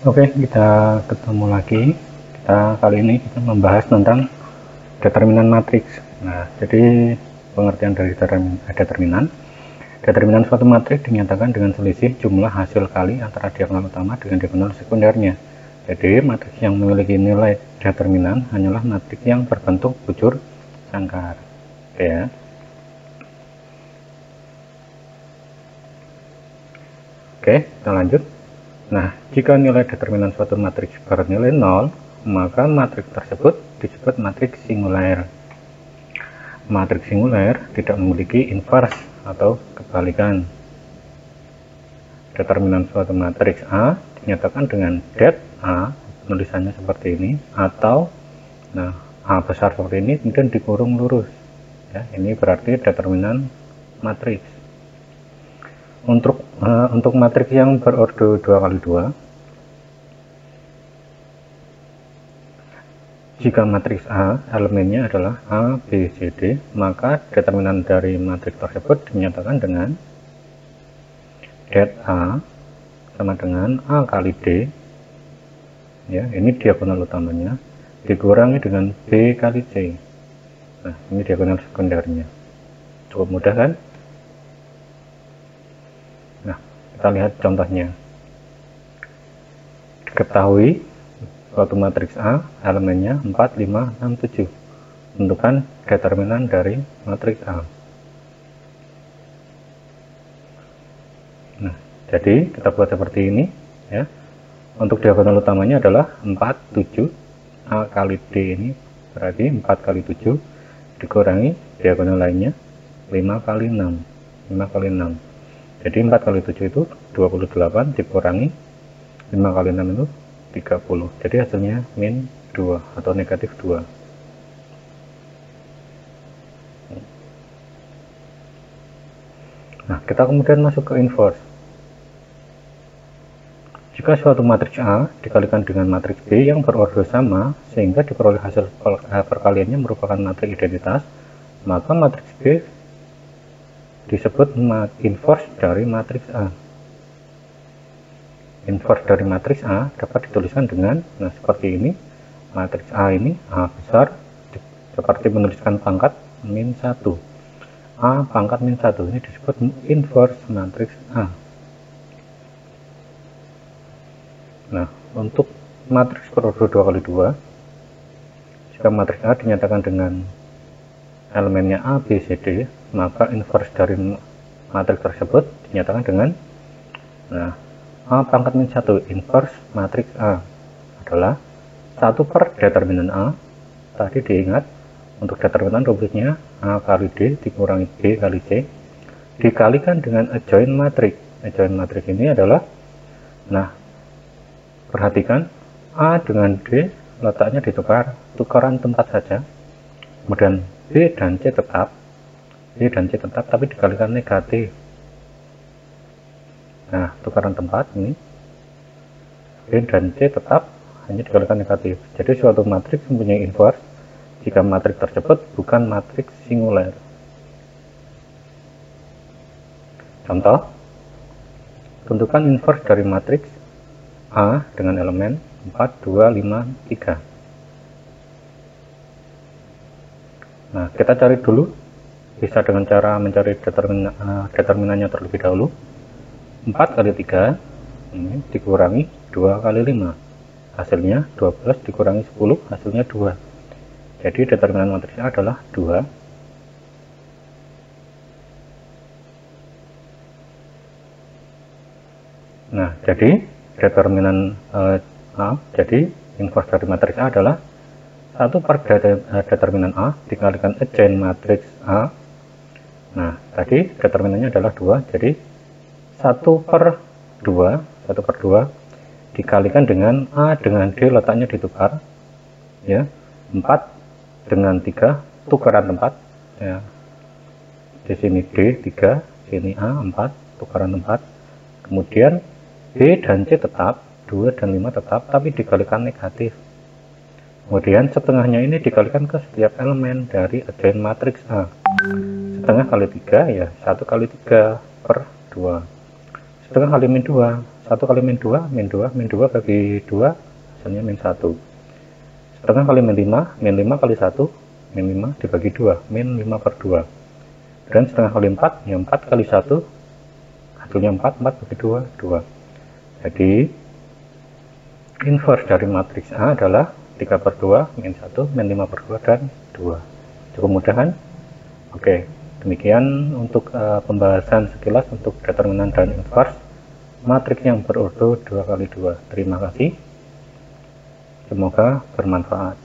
Oke, kita ketemu lagi. Kali ini kita membahas tentang determinan matriks. Nah, jadi pengertian dari determinan. Determinan suatu matriks dinyatakan dengan selisih jumlah hasil kali antara diagonal utama dengan diagonal sekundernya. Jadi, matriks yang memiliki nilai determinan hanyalah matriks yang berbentuk bujur sangkar. Oke ya. Oke, kita lanjut. Nah, jika nilai determinan suatu matriks bernilai 0, maka matriks tersebut disebut matriks singuler. Matriks singuler tidak memiliki invers atau kebalikan. Determinan suatu matriks A dinyatakan dengan det A, tulisannya seperti ini, atau nah A besar seperti ini kemudian dikurung lurus. Ya, ini berarti determinan matriks. Untuk matriks yang berordo 2x2, jika matriks A elemennya adalah A, B, C, D, maka determinan dari matriks tersebut dinyatakan dengan det A sama dengan A kali D, ya, ini diagonal utamanya, dikurangi dengan B kali C. Nah, ini diagonal sekundernya. Cukup mudah kan? Nah, kita lihat contohnya. Diketahui suatu matriks A elemennya 4, 5, 6, 7. Tentukan determinan dari matriks A. Nah, jadi kita buat seperti ini ya. Untuk diagonal utamanya adalah 4, 7. A kali D ini berarti 4 kali 7 dikurangi diagonal lainnya 5 kali 6. 5 kali 6. Jadi 4 kali 7 itu 28 dikurangi 5 kali 6 itu 30. Jadi hasilnya min 2 atau negatif 2. Nah, kita kemudian masuk ke inverse. Jika suatu matriks A dikalikan dengan matriks B yang berordo sama sehingga diperoleh hasil perkaliannya merupakan matriks identitas, maka matriks B disebut inverse dari matriks A. Inverse dari matriks A dapat dituliskan dengan seperti ini. Matriks A ini A besar seperti menuliskan pangkat min 1. A pangkat min 1 ini disebut inverse matriks A. Nah, untuk matriks berordo 2x2, jika matriks A dinyatakan dengan elemennya A, B, C, D, maka inverse dari matriks tersebut dinyatakan dengan A pangkat min 1 inverse matriks A adalah 1 per determinan A. Tadi diingat, untuk determinan rumusnya A kali D dikurangi B kali C dikalikan dengan adjoint matriks. Adjoint matriks ini adalah, perhatikan A dengan D letaknya ditukar, tukaran tempat saja. Kemudian B dan C tetap, tapi dikalikan negatif. Nah, tukaran tempat ini B dan C tetap, hanya dikalikan negatif. Jadi suatu matriks mempunyai inverse jika matriks tersebut bukan matriks singuler. Contoh, tentukan inverse dari matriks A dengan elemen 4, 2, 5, 3. Nah, kita cari dulu, bisa dengan cara mencari determinannya terlebih dahulu. 4 kali 3 ini dikurangi 2 kali 5, hasilnya 12 dikurangi 10, hasilnya 2. Jadi determinan matriks A adalah 2. Nah, jadi determinan jadi inverse dari matriks A adalah 1 per determinan A dikalikan adjoint matriks A. Nah, tadi determinannya adalah 2, jadi 1 per 2 dikalikan dengan A dengan D letaknya ditukar, ya, 4 dengan 3 tukaran tempat, ya, di sini D 3, sini A 4, tukaran tempat. Kemudian B dan C tetap, 2 dan 5 tetap, tapi dikalikan negatif. Kemudian setengahnya ini dikalikan ke setiap elemen dari adjoint matriks A. Setengah kali 3 ya 1 kali 3 per 2. Setengah kali min 2. 1 kali min 2, min 2. Min 2 bagi 2, hasilnya min 1. Setengah kali min 5, min 5 kali 1, min 5 dibagi 2, min 5 per 2. Dan setengah kali 4, ya 4 kali 1, hasilnya 4, 4 bagi 2, 2. Jadi, inverse dari matriks A adalah 3 per 2, min 1, min 5 per 2, dan 2. Cukup mudah kan? Oke, demikian untuk pembahasan sekilas untuk determinan dan inverse matriks yang berurut 2 kali 2. Terima kasih. Semoga bermanfaat.